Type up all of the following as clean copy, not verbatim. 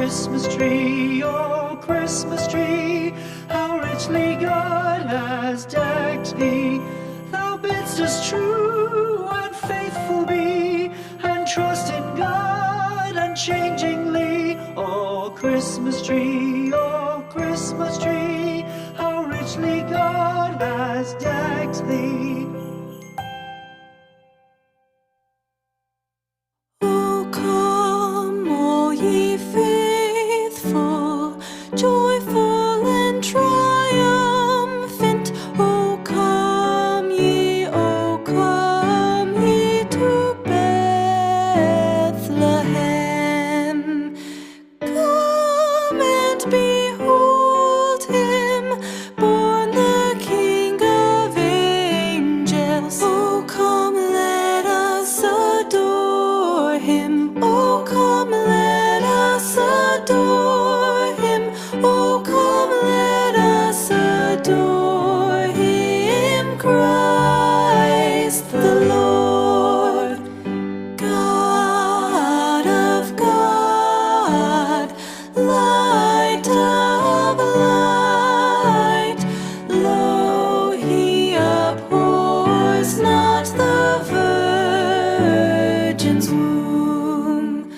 Christmas tree, oh Christmas tree, how richly God has decked thee. Thou bidst us true and faithful be, and trust in God unchangingly. Oh Christmas tree, how richly God has decked thee. O come, all ye faithful, joyful and triumphant. O come ye to Bethlehem. Come and behold him, born the King of angels. Oh, come, let us adore him. Oh, come, let us adore him. Oh, come, let us adore him, Christ the Lord. God of God, light of light, lo, he abhors not the virgin's womb.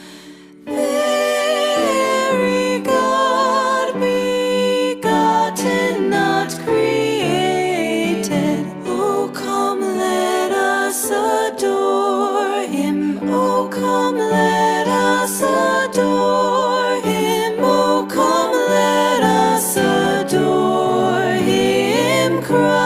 Very God begotten, not created. Oh, come, let us adore him. Oh, come, let us adore him. Oh, come, let us adore him, Christ